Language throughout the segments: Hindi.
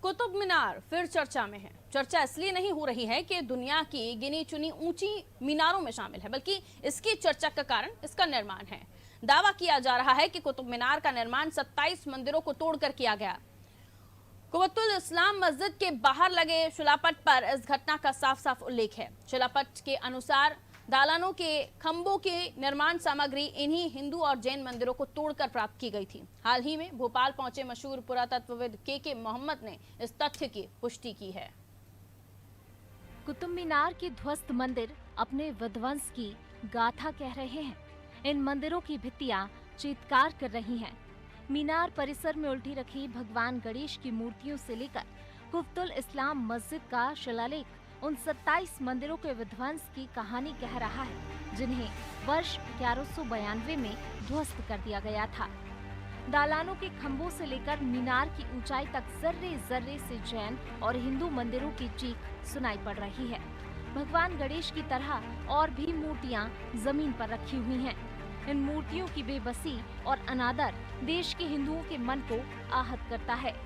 कुतुब मीनार फिर चर्चा में है। चर्चा इसलिए नहीं हो रही है कि दुनिया की गिनी चुनी ऊंची मीनारों में शामिल है, बल्कि इसकी चर्चा का कारण इसका निर्माण है। दावा किया जा रहा है कि कुतुब मीनार का निर्माण 27 मंदिरों को तोड़कर किया गया। कुव्वतुल इस्लाम मस्जिद के बाहर लगे शिलापट पर इस घटना का साफ साफ उल्लेख है। शिलापट के अनुसार दालानों के खंभों की निर्माण सामग्री इन्हीं हिंदू और जैन मंदिरों को तोड़कर प्राप्त की गई थी। हाल ही में भोपाल पहुंचे मशहूर पुरातत्वविद के मोहम्मद ने इस तथ्य की पुष्टि की है। कुतुब मीनार के ध्वस्त मंदिर अपने विध्वंस की गाथा कह रहे हैं। इन मंदिरों की भित्तियां चीत्कार कर रही हैं। मीनार परिसर में उल्टी रखी भगवान गणेश की मूर्तियों से लेकर कुव्वतुल इस्लाम मस्जिद का शिलालेख उन 27 मंदिरों के विध्वंस की कहानी कह रहा है, जिन्हें वर्ष 1192 में ध्वस्त कर दिया गया था। दालानों के खंभों से लेकर मीनार की ऊंचाई तक जर्रे जर्रे से जैन और हिंदू मंदिरों की चीख सुनाई पड़ रही है। भगवान गणेश की तरह और भी मूर्तियां जमीन पर रखी हुई हैं। इन मूर्तियों की बेबसी और अनादर देश के हिंदुओं के मन को आहत करता है।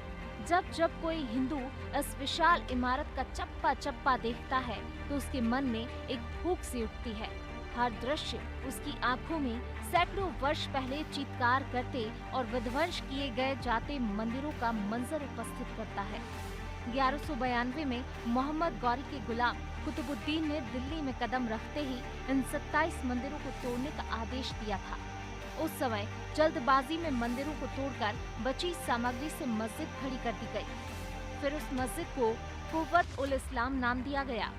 जब जब कोई हिंदू इस विशाल इमारत का चप्पा चप्पा देखता है तो उसके मन में एक भूख सी उठती है। हर दृश्य उसकी आंखों में सैकड़ों वर्ष पहले चीत्कार करते और विध्वंस किए गए जाते मंदिरों का मंजर उपस्थित करता है। 1192 में मोहम्मद गौरी के गुलाम कुतुबुद्दीन ने दिल्ली में कदम रखते ही इन 27 मंदिरों को तोड़ने का आदेश दिया था। उस समय जल्दबाजी में मंदिरों को तोड़कर बची सामग्री से मस्जिद खड़ी कर दी गई। फिर उस मस्जिद को कुव्वतुल इस्लाम नाम दिया गया,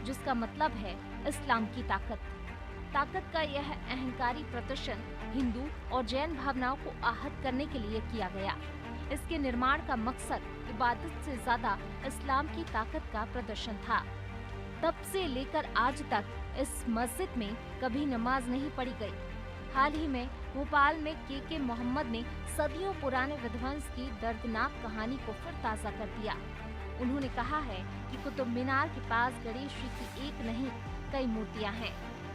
जिसका मतलब है इस्लाम की ताकत। ताकत का यह अहंकारी प्रदर्शन हिंदू और जैन भावनाओं को आहत करने के लिए किया गया। इसके निर्माण का मकसद इबादत से ज्यादा इस्लाम की ताकत का प्रदर्शन था। तब से लेकर आज तक इस मस्जिद में कभी नमाज नहीं पढ़ी गई। हाल ही में भोपाल में के मोहम्मद ने सदियों पुराने विध्वंस की दर्दनाक कहानी को फिर ताज़ा कर दिया। उन्होंने कहा है कि कुतुब मीनार के पास गणेश जी की एक नहीं कई मूर्तियां हैं,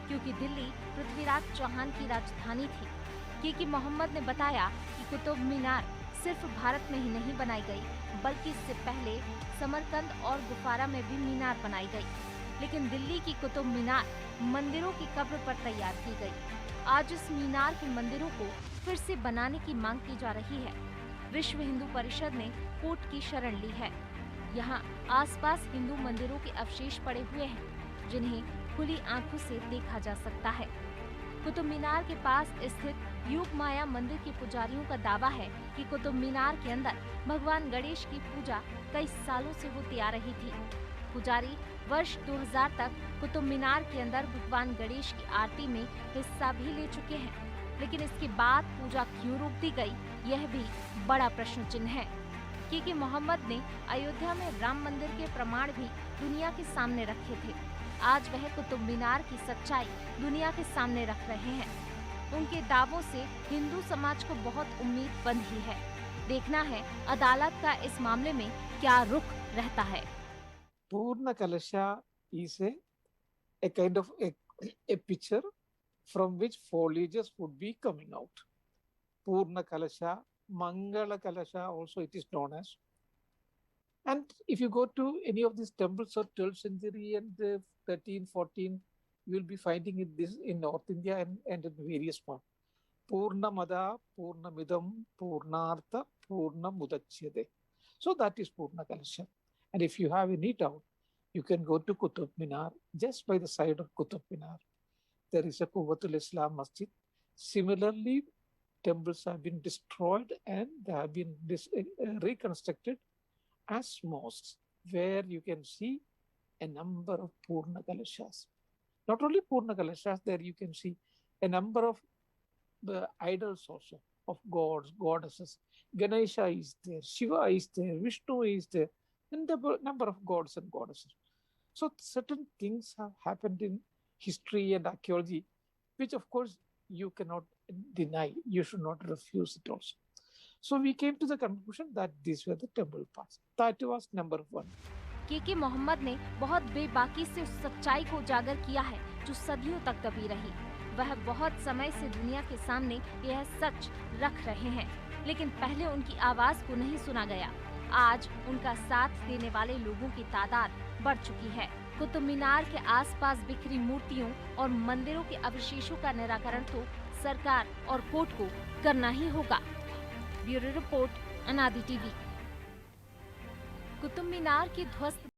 क्योंकि दिल्ली पृथ्वीराज चौहान की राजधानी थी। के मोहम्मद ने बताया कि कुतुब मीनार सिर्फ भारत में ही नहीं बनाई गई, बल्कि इससे पहले समरकंद और गुफारा में भी मीनार बनाई गई। लेकिन दिल्ली की कुतुब मीनार मंदिरों की कब्र पर तैयार की गई। आज इस मीनार के मंदिरों को फिर से बनाने की मांग की जा रही है। विश्व हिंदू परिषद ने कोर्ट की शरण ली है। यहाँ आसपास हिंदू मंदिरों के अवशेष पड़े हुए हैं, जिन्हें खुली आंखों से देखा जा सकता है। कुतुब मीनार के पास स्थित योग माया मंदिर के पुजारियों का दावा है कि कुतुब मीनार के अंदर भगवान गणेश की पूजा कई सालों से होती आ रही थी। पुजारी वर्ष 2000 तक कुतुब मीनार के अंदर भगवान गणेश की आरती में हिस्सा भी ले चुके हैं, लेकिन इसके बाद पूजा क्यों रोक दी गई, यह भी बड़ा प्रश्न चिन्ह है। के मोहम्मद ने अयोध्या में राम मंदिर के प्रमाण भी दुनिया के सामने रखे थे। आज वह कुतुब मीनार की सच्चाई दुनिया के सामने रख रहे हैं। उनके दावों से हिंदू समाज को बहुत उम्मीद बंधी है। देखना है अदालत का इस मामले में क्या रुख रहता है। Purna Kalasha is a kind of a picture from which foliages would be coming out. Purna Kalasha, Mangala Kalasha also it is known as. And if you go to any of these temples of 12th century and 13, 14, you will be finding this in North India and in various parts. Purna Mada, Purna Midam, Purnartha, Purna Mudachyade. So that is Purna Kalasha. And if you have any doubt, you can go to Qutub Minar. Just by the side of Qutub Minar, there is a Quwwatul Islam Masjid. Similarly, temples have been destroyed and they have been reconstructed as mosques, where you can see a number of Purna Kalashas. Not only Purna Kalashas, there you can see a number of the idols also of gods, goddesses. Ganesha is there, Shiva is there, Vishnu is there, and the number of gods and goddesses. So certain things have happened in history and archaeology, which of course you cannot deny. You should not refuse it also. So we came to the conclusion that these were the temple parts. That was number one. के मोहम्मद ने बहुत बेबाकी से उस सच्चाई को उजागर किया है जो सदियों तक दबी रही। वह बहुत समय से दुनिया के सामने यह सच रख रहे हैं, लेकिन पहले उनकी आवाज को नहीं सुना गया। आज उनका साथ देने वाले लोगों की तादाद बढ़ चुकी है। कुतुब मीनार के आसपास बिखरी मूर्तियों और मंदिरों के अवशेषों का निराकरण तो सरकार और कोर्ट को करना ही होगा। ब्यूरो रिपोर्ट, अनादि टीवी। कुतुब मीनार की ध्वस्त